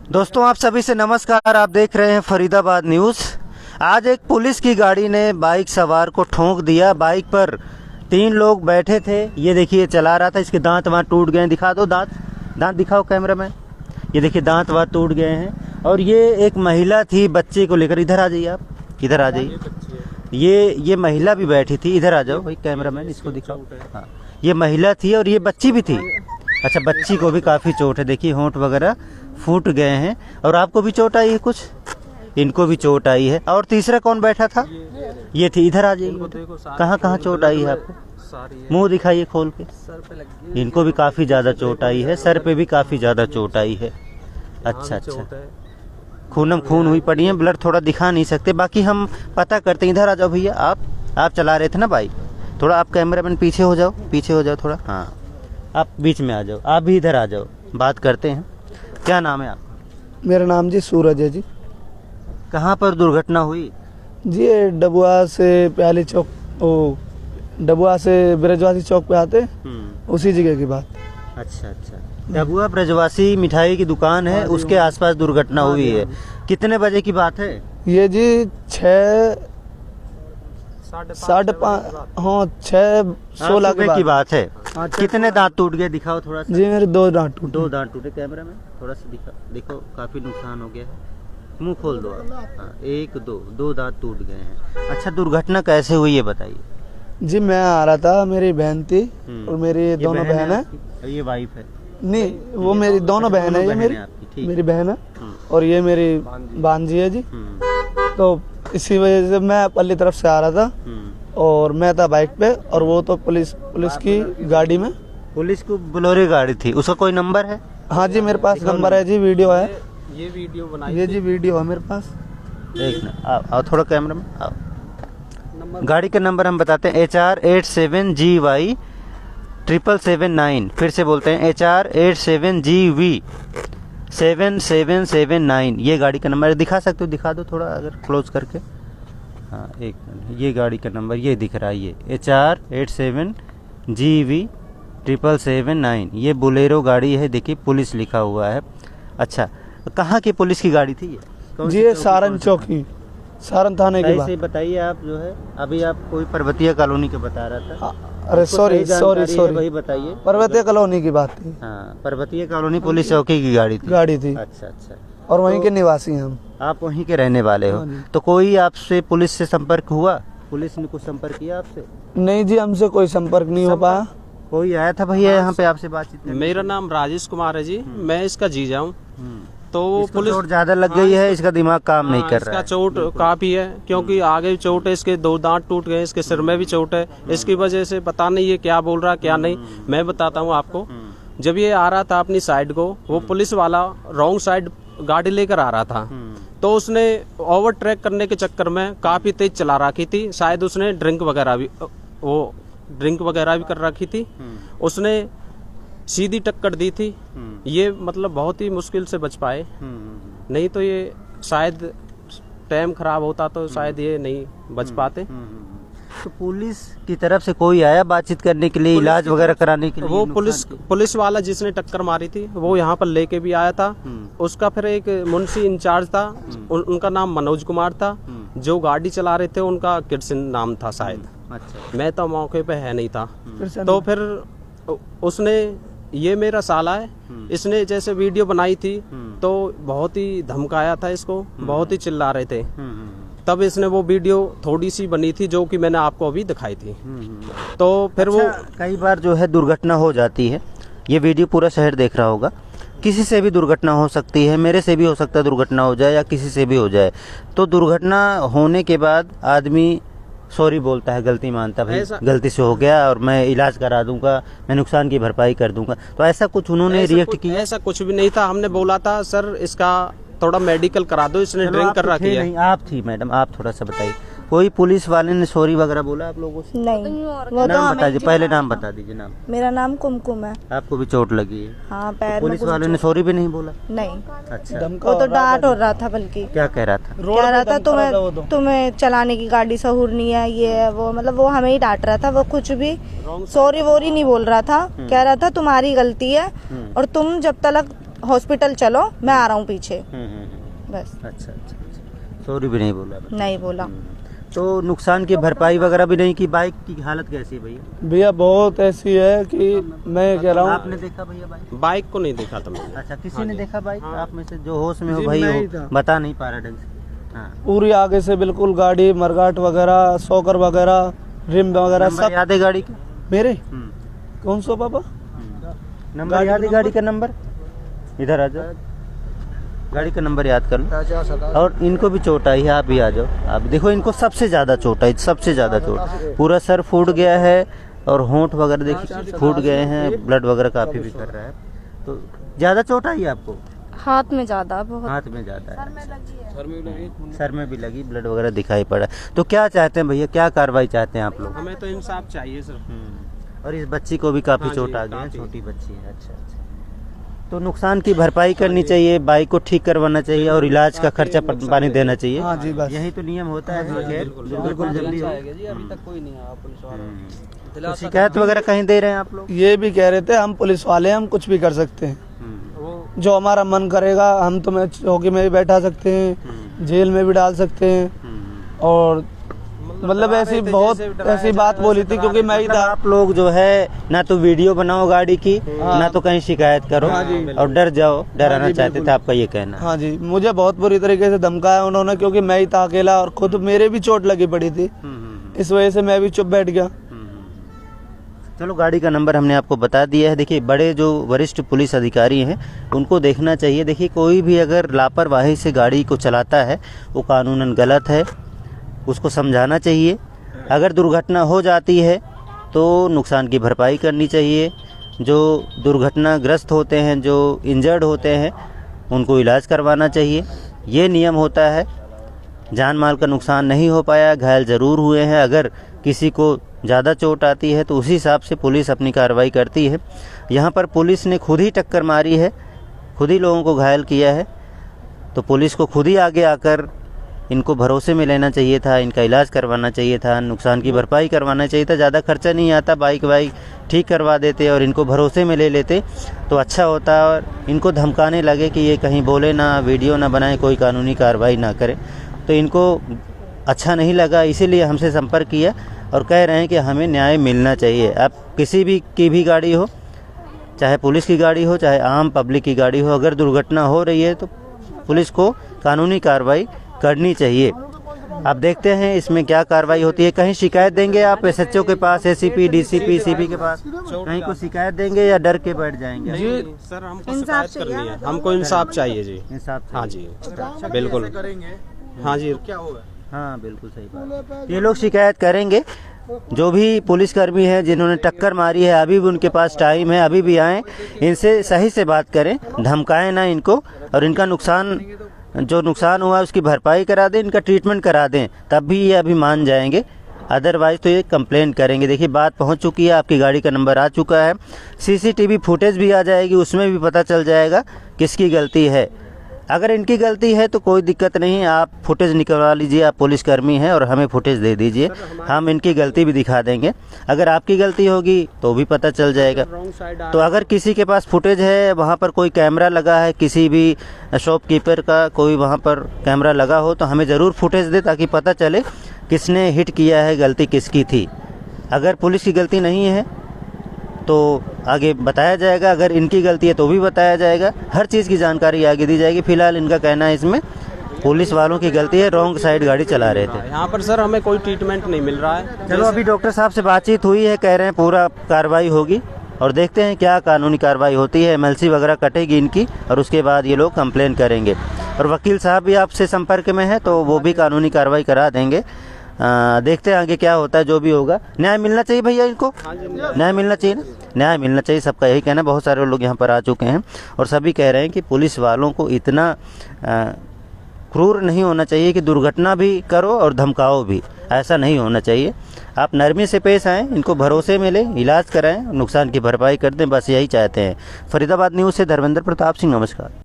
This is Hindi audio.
दोस्तों आप सभी से नमस्कार। आप देख रहे हैं फरीदाबाद न्यूज़। आज एक पुलिस की गाड़ी ने बाइक सवार को ठोंक दिया। बाइक पर 3 लोग बैठे थे। ये देखिए चला रहा था, इसके दांत वहाँ टूट गए। दिखा दो दांत दिखाओ कैमरा में। ये देखिए दांत वहाँ टूट गए हैं। और ये एक महिला थी बच्चे को लेकर। इधर आ जाइए, आप इधर आ जाइए। ये महिला भी बैठी थी। इधर आ जाओ भाई, कैमरा मैन इसको दिखाओ। हाँ, ये महिला थी और ये बच्ची भी थी। अच्छा, बच्ची को भी काफ़ी चोट है। देखिए होंठ वगैरह फूट गए हैं। और आपको भी चोट आई है कुछ? इनको भी चोट आई है। और तीसरा कौन बैठा था? ये थी। इधर आ जाइए। कहाँ चोट आई है आपको? मुंह दिखाइए खोल के। सर पे लगी। इनको भी काफ़ी ज़्यादा चोट आई है। सर पे भी काफ़ी ज़्यादा चोट आई है। अच्छा, खूनम खून हुई पड़ी है। ब्लड थोड़ा दिखा नहीं सकते, बाकी हम पता करते हैं। इधर आ जाओ भैया। आप चला रहे थे ना बाइक? थोड़ा आप कैमरामैन पीछे हो जाओ थोड़ा। हाँ, आप बीच में आ जाओ। आप भी इधर आ जाओ, बात करते हैं। क्या नाम है आपका? मेरा नाम जी सूरज है जी। कहाँ पर दुर्घटना हुई? जी ये डबुआ से प्याली चौक, डबुआ से ब्रजवासी चौक पे आते उसी जगह की बात। अच्छा, डबुआ ब्रजवासी मिठाई की दुकान है, उसके आसपास दुर्घटना हुई है। कितने बजे की बात है ये जी? 6:30 हाँ 6:16 की बात है। कितने दांत टूट गए दिखाओ थोड़ा सा। जी मेरे 2 दांत टूटे। 2 दांत टूटे। कैमरा में थोड़ा सा देखो काफी नुकसान हो गया है। मुंह खोल दो आप। हाँ, 1 2 दांत टूट गए हैं। अच्छा, दुर्घटना कैसे हुई है बताइए। जी मैं आ रहा था, मेरी बहन थी और मेरी दोनों बहन है। ये वाइफ है? नहीं, वो मेरी दोनों बहन है। ये मेरी बहन है और ये मेरी भांजी है जी। तो इसी वजह से मैं पल्ली तरफ से आ रहा था और मैं था बाइक पे और वो तो पुलिस की गाड़ी में। पुलिस को बोलेरो गाड़ी थी। उसका कोई नंबर है? हाँ जी मेरे पास नंबर है जी, वीडियो है। ये वीडियो बनाई ये जी वीडियो है मेरे पास। एक मिनट आओ थोड़ा कैमरा में आओ। गाड़ी का नंबर हम बताते हैं, HR87GY 7779। फिर से बोलते हैं, HR87GV 7779। ये गाड़ी का नंबर दिखा सकते हो? दिखा दो थोड़ा अगर क्लोज करके। हाँ, एक मिनट। ये गाड़ी का नंबर ये दिख रहा है, ये HR87GV 7779। ये बोलेरो गाड़ी है। देखिए पुलिस लिखा हुआ है। अच्छा, कहाँ की पुलिस की गाड़ी थी ये? जी ये सारन चौकी, सारन थाने की बात। बताइए आप जो है, अभी आप कोई पर्वतीय कॉलोनी का बता रहा था। अरे सॉरी भाई बताइए। पर्वतीय कॉलोनी की बात थी। हाँ, पर्वतीय कॉलोनी पुलिस चौकी की गाड़ी थी। अच्छा, और वहीं के निवासी हैं हम। आप वहीं के रहने वाले हो? तो कोई आपसे पुलिस से संपर्क हुआ? पुलिस ने कुछ संपर्क किया आपसे? नहीं जी, हमसे कोई संपर्क नहीं हो पाया। कोई आया था भैया यहाँ पे आपसे बातचीत? मेरा नाम राजेश कुमार है जी। मैं इसका जीजा हूँ। तो पुलिस चोट ज्यादा लग गई है, इसका दिमाग काम नहीं कर रहा है। इसका चोट काफी है, क्योंकि आगे भी चोट है, इसके 2 दांत टूट गए, इसके सिर में भी चोट है। इसकी वजह से पता नहीं ये क्या बोल रहा क्या नहीं। मैं बताता हूँ आपको। जब ये आ रहा था अपनी साइड को, वो पुलिस वाला रॉन्ग साइड गाड़ी लेकर आ रहा था, तो उसने ओवरटेक करने के चक्कर में काफी तेज चला रखी थी। शायद उसने ड्रिंक वगैरह भी कर रखी थी। उसने सीधी टक्कर दी थी। ये मतलब बहुत ही मुश्किल से बच पाए, नहीं तो ये शायद टाइम खराब होता तो शायद ये नहीं बच पाते। तो पुलिस की तरफ से कोई आया बातचीत करने के लिए, इलाज वगैरह कराने के लिए? वो पुलिस वाला जिसने टक्कर मारी थी वो यहाँ पर लेके भी आया था। उसका फिर एक मुंशी इंचार्ज था, उनका नाम मनोज कुमार था। जो गाड़ी चला रहे थे उनका किरसिन नाम था शायद। अच्छा। मैं तो मौके पे है नहीं था। तो फिर उसने, ये मेरा साला है, इसने जैसे वीडियो बनाई थी तो बहुत ही धमकाया था इसको, बहुत ही चिल्ला रहे थे। तब इसने वो वीडियो थोड़ी सी बनी थी जो कि मैंने आपको अभी दिखाई थी। तो फिर अच्छा, वो कई बार जो है दुर्घटना हो जाती है। ये वीडियो पूरा शहर देख रहा होगा। किसी से भी दुर्घटना हो सकती है, मेरे से भी हो सकता है दुर्घटना हो जाए या किसी से भी हो जाए। तो दुर्घटना होने के बाद आदमी सॉरी बोलता है, गलती मानता है, भाई गलती से हो गया और मैं इलाज करा दूंगा, मैं नुकसान की भरपाई कर दूंगा। तो ऐसा कुछ उन्होंने रिएक्ट किया? ऐसा कुछ भी नहीं था। हमने बोला था सर इसका थोड़ा मेडिकल करा दो, इसने ड्रिंक कर रखी है। नहीं, आप थी मैडम, आप थोड़ा सा बताइए। कोई पुलिस वाले ने सॉरी वगैरह बोला आप लोगों से? नहीं, वो नाम बता दीजिए, पहले नाम बता दीजिए। नाम? मेरा नाम कुमकुम है। आपको भी चोट लगी है? हाँ, पैर। पुलिस वाले ने सॉरी भी नहीं बोला? नहीं। अच्छा, वो तो डांट हो रहा था, बल्कि क्या कह रहा था? कह रहा था तुम्हें चलाने की गाड़ी सहूर नहीं है, ये है वो, मतलब वो हमें ही डांट रहा था। वो कुछ भी सॉरी वोरी नहीं बोल रहा था। कह रहा था तुम्हारी गलती है और तुम जब तक हॉस्पिटल चलो, मैं आ रहा हूँ पीछे, बस। अच्छा, सॉरी भी नहीं बोला? नहीं बोला। तो नुकसान की भरपाई वगैरह भी नहीं की? बाइक की हालत कैसी है भैया? भैया बहुत ऐसी है कि मैं कह रहा हूँ। आपने देखा भैया बाइक? बाइक को नहीं देखा था मैंने। अच्छा, किसी ने देखा बाइक? आप में से जो होश में हो जी, भाई मैं ही हो, था। बता नहीं पा रहा ढंग से। हाँ, पूरी आगे से बिल्कुल गाड़ी मरगाट वगैरह, सॉकर वगैरह, रिम वगैरह नंबर सब याद है गाड़ी का? मेरे। कौन सा पापा? नंबर याद है गाड़ी का? नंबर इधर आ जाओ, गाड़ी का नंबर याद कर लो। और इनको भी चोट आई है, आप भी आ जाओ। आप देखो, इनको सबसे ज़्यादा चोट आई, सबसे ज़्यादा चोट। पूरा सर फूट गया है और होंठ वगैरह देखिए फूट गए हैं, ब्लड वगैरह काफ़ी भी कर रहा है। तो ज़्यादा चोट आई है आपको? हाथ में ज्यादा, बहुत। हाथ में ज़्यादा है, सर में भी लगी, ब्लड वगैरह दिखाई पड़ा। तो क्या चाहते हैं भैया, क्या कार्रवाई चाहते हैं आप लोग? हमें तो इंसाफ चाहिए सर। और इस बच्ची को भी काफ़ी हाँ जी, चोट आ गई है, काफ़ी। छोटी बच्ची है। अच्छा, तो नुकसान की भरपाई करनी चाहिए, बाइक को ठीक करवाना चाहिए और इलाज का खर्चा पानी देना चाहिए। हाँ जी, बस यही तो नियम होता है। बिल्कुल जल्दी हो। अभी तक कोई नहीं आया पुलिस वाला। तो शिकायत वगैरह कहीं दे रहे हैं आप लोग? ये भी कह रहे थे हम पुलिस वाले हैं, हम कुछ भी कर सकते हैं, जो हमारा मन करेगा हम तुम्हें चौकी में भी बैठा सकते हैं, जेल में भी डाल सकते हैं। और मतलब ऐसी बहुत ऐसी बात बोली थी, क्योंकि मैं ही था। आप लोग जो है ना तो वीडियो बनाओ गाड़ी की, ना तो कहीं शिकायत करो और डर जाओ, डराना चाहते थे, आपका ये कहना है? हाँ जी, मुझे बहुत बुरी तरीके से धमकाया उन्होंने, क्योंकि मैं ही था अकेला और खुद मेरे भी चोट लगी पड़ी थी, इस वजह से मैं भी चुप बैठ गया। चलो, गाड़ी का नंबर हमने आपको बता दिया है। देखिए, बड़े जो वरिष्ठ पुलिस अधिकारी हैं उनको देखना चाहिए। देखिए, कोई भी अगर लापरवाही से गाड़ी को चलाता है वो कानूनन गलत है, उसको समझाना चाहिए। अगर दुर्घटना हो जाती है तो नुकसान की भरपाई करनी चाहिए। जो दुर्घटनाग्रस्त होते हैं, जो इंजर्ड होते हैं, उनको इलाज करवाना चाहिए। ये नियम होता है। जान माल का नुकसान नहीं हो पाया, घायल ज़रूर हुए हैं। अगर किसी को ज़्यादा चोट आती है तो उसी हिसाब से पुलिस अपनी कार्रवाई करती है। यहाँ पर पुलिस ने खुद ही टक्कर मारी है, खुद ही लोगों को घायल किया है, तो पुलिस को खुद ही आगे आकर इनको भरोसे में लेना चाहिए था, इनका इलाज करवाना चाहिए था, नुकसान की भरपाई करवाना चाहिए था। ज़्यादा खर्चा नहीं आता, बाइक वाइक ठीक करवा देते और इनको भरोसे में ले लेते तो अच्छा होता। और इनको धमकाने लगे कि ये कहीं बोले ना, वीडियो ना बनाए, कोई कानूनी कार्रवाई ना करे, तो इनको अच्छा नहीं लगा, इसीलिए हमसे संपर्क किया और कह रहे हैं कि हमें न्याय मिलना चाहिए। अब किसी भी की भी गाड़ी हो, चाहे पुलिस की गाड़ी हो, चाहे आम पब्लिक की गाड़ी हो, अगर दुर्घटना हो रही है तो पुलिस को कानूनी कार्रवाई करनी चाहिए। अब देखते हैं इसमें क्या कार्रवाई होती है। कहीं शिकायत देंगे आप एसएचओ के पास, एसीपी, डीसीपी, सीपी के पास, कहीं को शिकायत देंगे या डर के बैठ जाएंगे? जी सर, हमको शिकायत करनी है, हमको इंसाफ चाहिए जी। इंसाफ हाँ जी, बिल्कुल। हाँ जी, क्या होगा? हाँ, बिल्कुल सही बात। ये लोग शिकायत करेंगे। जो भी पुलिसकर्मी हैं जिन्होंने टक्कर मारी है, अभी भी उनके पास टाइम है, अभी भी आएँ, इनसे सही से बात करें, धमकाएं ना इनको, और इनका नुकसान जो नुकसान हुआ उसकी भरपाई करा दें, इनका ट्रीटमेंट करा दें, तब भी ये अभी मान जाएंगे। अदरवाइज़ तो ये कंप्लेन करेंगे। देखिए, बात पहुंच चुकी है, आपकी गाड़ी का नंबर आ चुका है, सीसीटीवी फुटेज भी आ जाएगी, उसमें भी पता चल जाएगा किसकी गलती है। अगर इनकी गलती है तो कोई दिक्कत नहीं, आप फुटेज निकलवा लीजिए, आप पुलिसकर्मी हैं और हमें फुटेज दे दीजिए, हम इनकी गलती भी दिखा देंगे। अगर आपकी गलती होगी तो भी पता चल जाएगा। तो अगर किसी के पास फुटेज है, वहाँ पर कोई कैमरा लगा है, किसी भी शॉपकीपर का कोई वहाँ पर कैमरा लगा हो, तो हमें ज़रूर फुटेज दे, ताकि पता चले किसने हिट किया है, गलती किसकी थी। अगर पुलिस की गलती नहीं है तो आगे बताया जाएगा, अगर इनकी गलती है तो भी बताया जाएगा, हर चीज़ की जानकारी आगे दी जाएगी। फिलहाल इनका कहना है इसमें पुलिस वालों की गलती है, रॉन्ग साइड गाड़ी चला रहे थे। यहाँ पर सर हमें कोई ट्रीटमेंट नहीं मिल रहा है। चलो, अभी डॉक्टर साहब से बातचीत हुई है, कह रहे हैं पूरा कार्रवाई होगी और देखते हैं क्या कानूनी कार्रवाई होती है। एमएलसी वगैरह कटेगी इनकी और उसके बाद ये लोग कंप्लेन करेंगे। और वकील साहब भी आपसे संपर्क में हैं तो वो भी कानूनी कार्रवाई करा देंगे। देखते हैं आगे क्या होता है, जो भी होगा। न्याय मिलना चाहिए भैया इनको, न्याय मिलना चाहिए ना, न्याय मिलना चाहिए, सबका यही कहना है। बहुत सारे लोग यहाँ पर आ चुके हैं और सभी कह रहे हैं कि पुलिस वालों को इतना क्रूर नहीं होना चाहिए कि दुर्घटना भी करो और धमकाओ भी, ऐसा नहीं होना चाहिए। आप नरमी से पेश आएँ, इनको भरोसे में लें, इलाज कराएं, नुकसान की भरपाई कर दें, बस यही चाहते हैं। फरीदाबाद न्यूज़ से धर्मेंद्र प्रताप सिंह, नमस्कार।